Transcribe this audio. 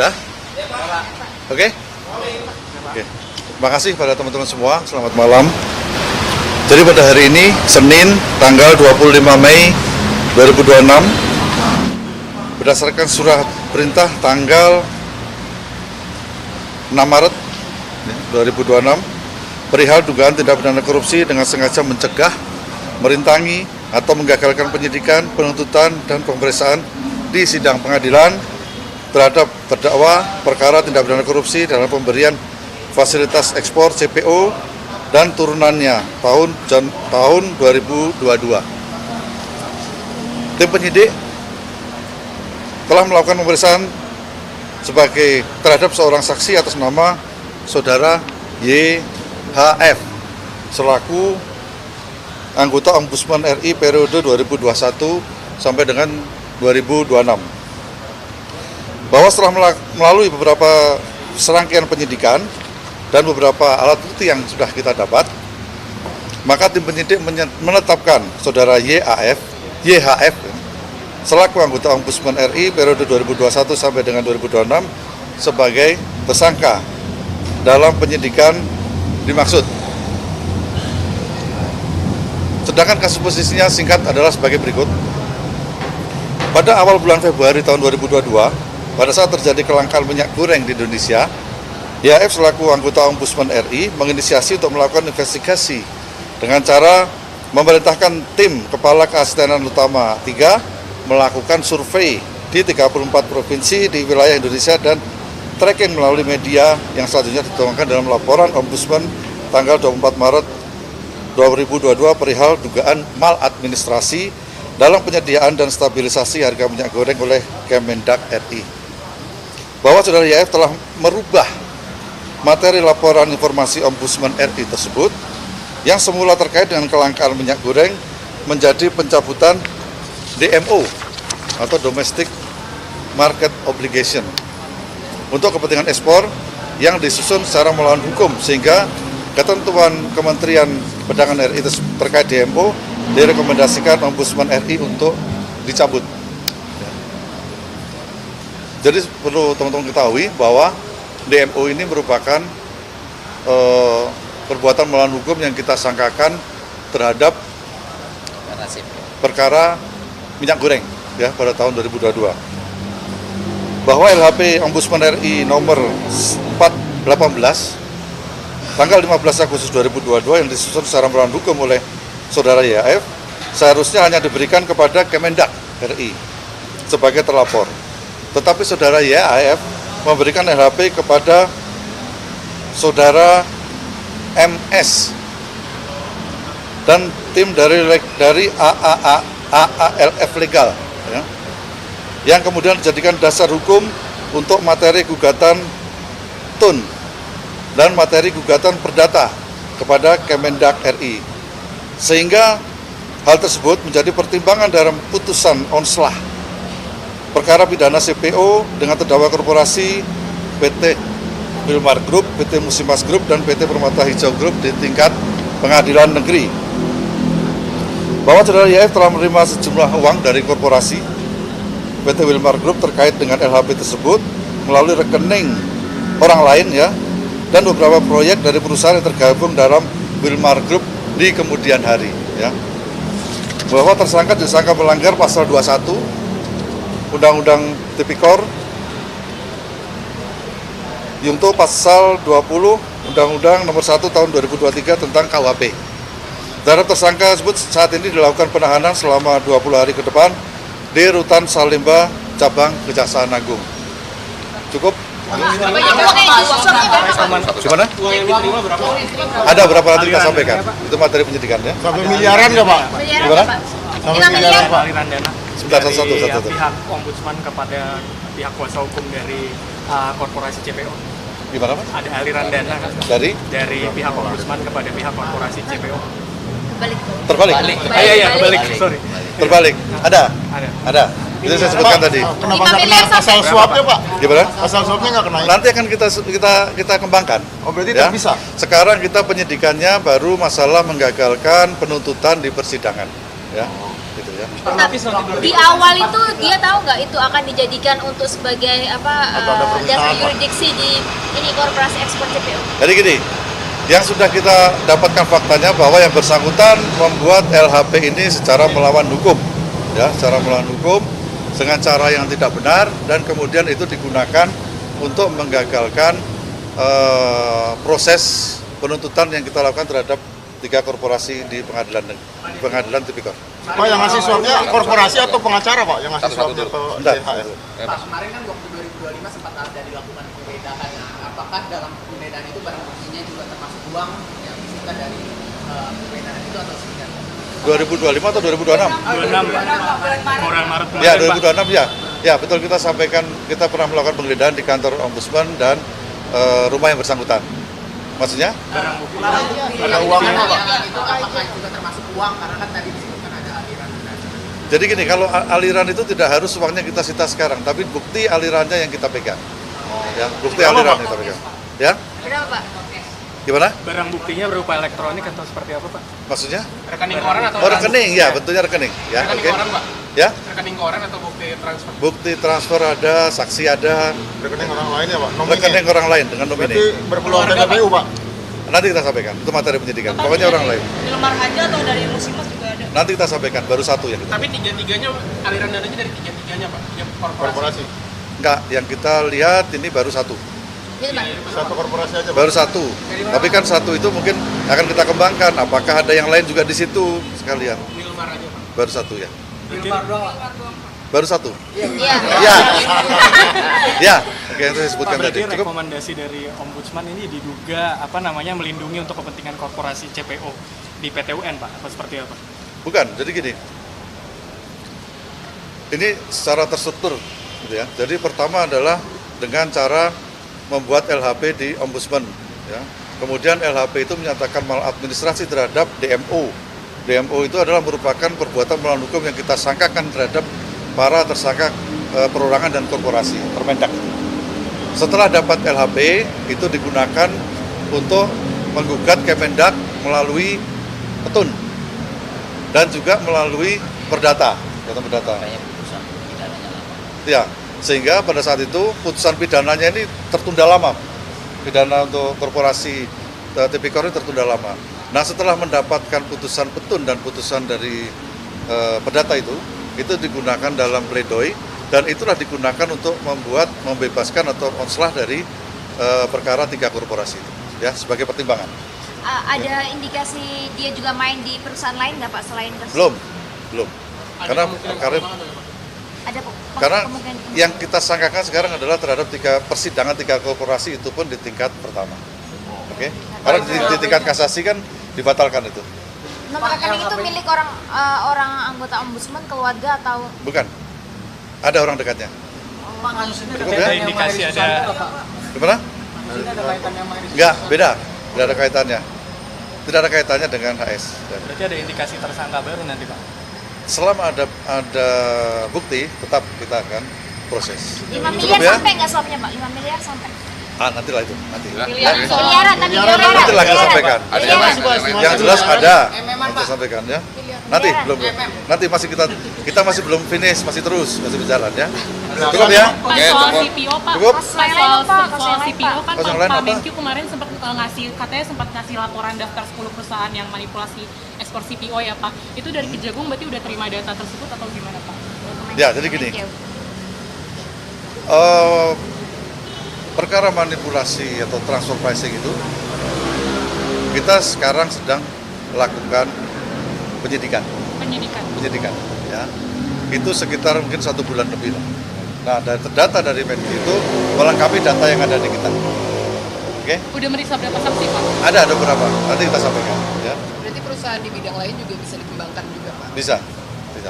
Sudah? Oke? Oke. Terima kasih pada teman-teman semua. Selamat malam. Jadi pada hari ini, Senin, tanggal 25 Mei 2026, berdasarkan surat perintah tanggal 6 Maret 2026, perihal dugaan tindak pidana korupsi dengan sengaja mencegah, merintangi, atau menggagalkan penyidikan, penuntutan, dan pemeriksaan di sidang pengadilan terhadap terdakwa perkara tindak pidana korupsi dalam pemberian fasilitas ekspor CPO dan turunannya tahun 2022. Tim penyidik telah melakukan pemeriksaan terhadap seorang saksi atas nama saudara YHF selaku anggota Ombudsman RI periode 2021 sampai dengan 2026. Bahwa setelah melalui beberapa serangkaian penyidikan dan beberapa alat bukti yang sudah kita dapat, maka tim penyidik menetapkan saudara YHF selaku anggota Ombudsman RI periode 2021 sampai dengan 2026 sebagai tersangka dalam penyidikan dimaksud. Sedangkan kasus posisinya singkat adalah sebagai berikut. Pada awal bulan Februari tahun 2022, pada saat terjadi kelangkaan minyak goreng di Indonesia, YHF selaku anggota Ombudsman RI menginisiasi untuk melakukan investigasi dengan cara memerintahkan tim Kepala Keasistenan Utama 3 melakukan survei di 34 provinsi di wilayah Indonesia dan tracking melalui media yang selanjutnya dituangkan dalam laporan Ombudsman tanggal 24 Maret 2022 perihal dugaan maladministrasi dalam penyediaan dan stabilisasi harga minyak goreng oleh Kemendak RI. Bahwa saudara YHF telah merubah materi laporan informasi Ombudsman RI tersebut yang semula terkait dengan kelangkaan minyak goreng menjadi pencabutan DMO atau Domestic Market Obligation untuk kepentingan ekspor yang disusun secara melawan hukum, sehingga ketentuan Kementerian Perdagangan RI terkait DMO direkomendasikan Ombudsman RI untuk dicabut. Jadi perlu teman-teman ketahui bahwa DMO ini merupakan perbuatan melawan hukum yang kita sangkakan terhadap perkara minyak goreng ya pada tahun 2022. Bahwa LHP Ombudsman RI nomor 418 tanggal 15 Agustus 2022 yang disusun secara melawan hukum oleh saudara YHF seharusnya hanya diberikan kepada Kemendak RI sebagai terlapor. Tetapi saudara YHF memberikan LHP kepada saudara MS dan tim dari AALF Legal ya, yang kemudian dijadikan dasar hukum untuk materi gugatan TUN dan materi gugatan perdata kepada Kemendak RI, sehingga hal tersebut menjadi pertimbangan dalam putusan onslah perkara pidana CPO dengan terdakwa korporasi PT Wilmar Group, PT Musimas Group, dan PT Permata Hijau Group di tingkat pengadilan negeri. Bahwa saudara YHF telah menerima sejumlah uang dari korporasi PT Wilmar Group terkait dengan LHP tersebut melalui rekening orang lain ya, dan beberapa proyek dari perusahaan yang tergabung dalam Wilmar Group di kemudian hari ya. Bahwa tersangka disangka melanggar pasal 21 Undang-Undang Tipikor yaitu pasal 20 Undang-Undang nomor 1 tahun 2023 tentang KUHP. Terhadap tersangka tersebut saat ini dilakukan penahanan selama 20 hari ke depan di Rutan Salemba Cabang Kejaksaan Agung. Cukup? Gimana? Ada berapa nanti kita sampaikan? Itu materi penyidikannya. Sampai miliaran nggak Pak? Gimana? Sampai miliaran Pak? Aliran dana Sebentar, dari satu. pihak Ombudsman kepada pihak kuasa hukum dari korporasi CPO. Gimana Pak? Ada aliran dana Dari pihak Ombudsman kepada pihak korporasi CPO. terbalik. Iya, kebalik. Sorry. Terbalik. Ada. Itu saya sebutkan Pak, tadi. Kenapa nggak kena pasal suapnya Pak? Gimana? Pasal suapnya nggak kena? Nanti akan kita kembangkan. Oh berarti Ya. bisa? Sekarang kita penyidikannya baru masalah menggagalkan penuntutan di persidangan, ya, gitu ya. Ya. Di awal itu dia tahu nggak itu akan dijadikan untuk sebagai dasar yurisdiksi di ini korporasi ekspor CPO? Jadi gini, yang sudah kita dapatkan faktanya bahwa yang bersangkutan membuat LHP ini secara melawan hukum, ya, secara melawan hukum dengan cara yang tidak benar dan kemudian itu digunakan untuk menggagalkan proses penuntutan yang kita lakukan terhadap 3 korporasi di pengadilan tipikor. Pak, yang ngasih suapnya korporasi atau pengacara, Pak? Yang ngasih suapnya ke Bentar. DHS? Pak, kemarin kan waktu 2025 sempat ada dilakukan penggeledahan. Nah, apakah dalam penggeledahan itu barang buktinya juga termasuk uang yang disita dari penggeledahan itu atau seperti apa? 2025 atau 2026? 26 Bulan Maret kemarin, Ya, Pak. 2026 ya. Ya, betul, kita sampaikan kita pernah melakukan penggeledahan di kantor Ombudsman dan rumah yang bersangkutan. Maksudnya? Ada uangnya, Pak? Itu apakah juga termasuk uang? Karena kan tadi disebutkan ada aliran dana. Jadi gini, kalau aliran itu tidak harus uangnya kita sita sekarang, tapi bukti alirannya yang kita pegang. Ya, bukti aliran yang kita pegang. Ya, Berapa Pak? gimana? Barang buktinya berupa elektronik atau seperti apa, Pak? Maksudnya? Rekening koran atau Oh, rekening, ya, bentuknya rekening. Ya, Rekening oke. koran, Pak? Ya, Rekening koran atau bukti transfer? bukti transfer ada, saksi ada, Rekening orang lain ya, Pak? Nomine. rekening orang lain dengan Berarti nomine. berpeluang TPPU, Pak? Nanti kita sampaikan, itu materi penyidikan. Pokoknya orang lain. Di lemar aja atau dari musimas juga ada. Nanti kita sampaikan, baru satu yang kita. Tapi tiga-tiganya aliran dananya dari tiga-tiganya, Pak? Tiga Korporasi. Enggak, yang kita lihat ini baru satu. Gitu Pak. Satu korporasi aja, Pak? Baru satu. Tapi kan satu itu mungkin akan kita kembangkan. Apakah ada yang lain juga di situ sekalian? Nilmar aja, Pak. Baru satu ya. Nilmar doang, Pak. Baru satu. Iya. Ya. Ya. Oke, itu saya sebutkan Pak, berarti tadi. Cukup. rekomendasi dari Ombudsman ini diduga melindungi untuk kepentingan korporasi CPO di PT UN, Pak? Atau seperti apa? Bukan. Jadi gini. Ini secara terstruktur gitu ya. Jadi pertama adalah dengan cara membuat LHP di Ombudsman ya. Kemudian LHP itu menyatakan maladministrasi terhadap DMO. DMO itu adalah merupakan perbuatan melawan hukum yang kita sangkakan terhadap para tersangka perorangan dan korporasi, Permendak. Setelah dapat LHP, itu digunakan untuk menggugat Kemendak melalui petun dan juga melalui perdata, perdata. Ya, sehingga pada saat itu putusan pidananya ini tertunda lama. Pidana untuk korporasi tipikor ini tertunda lama. Nah, setelah mendapatkan putusan petun dan putusan dari perdata itu digunakan dalam pledoi dan itulah digunakan untuk membebaskan atau onslah dari perkara 3 korporasi itu, ya, sebagai pertimbangan. Ada indikasi dia juga main di perusahaan lain nggak Pak selain tersebut? Belum. Karena karena yang kita sangkakan sekarang adalah terhadap 3 persidangan 3 korporasi itu pun di tingkat pertama. Oke. Karena di tingkat kasasi kan dibatalkan itu. Nomor rekening itu milik orang anggota Ombudsman, keluarga atau? Bukan. Ada orang dekatnya. Pak, kasusnya Cukup Ada ya? indikasi ada Gimana? Kasusnya ada kaitannya sama Iris. Enggak, beda. Tidak ada kaitannya. Tidak ada kaitannya dengan HS. berarti ada indikasi tersangka baru nanti, Pak. Selama ada bukti, tetap kita akan proses. 5 Cukup miliar ya? sampai nggak suapnya Pak? 5 miliar sampai? Nantilah itu. Nanti. Miliaran tadi Miliaran. Nanti lah kita sampaikan. Miliaran. Yang jelas ada. MM-an, Kita Pak. sampaikan ya. Nanti belum. Nanti masih kita masih belum finish, masih terus, masih berjalan ya. Cukup ya? Pak, soal CPO Pak, Cukup? soal CPO kan Kasus yang lain Pak apa? Menkyu kemarin sempat ngasih laporan daftar 10 perusahaan yang manipulasi ekspor CPO ya Pak. Itu dari Kejagung berarti udah terima data tersebut atau gimana Pak? Ya, jadi gini. Perkara manipulasi atau transfer pricing itu kita sekarang sedang lakukan penyidikan ya. Itu sekitar mungkin 1 bulan lebih lah. Nah, data dari Menkyu itu melengkapi data yang ada di kita. Oke? Udah meriksa berapa saksi Pak? Ada beberapa, nanti kita sampaikan ya. Berarti perusahaan di bidang lain juga bisa dikembangkan juga, Pak? Bisa.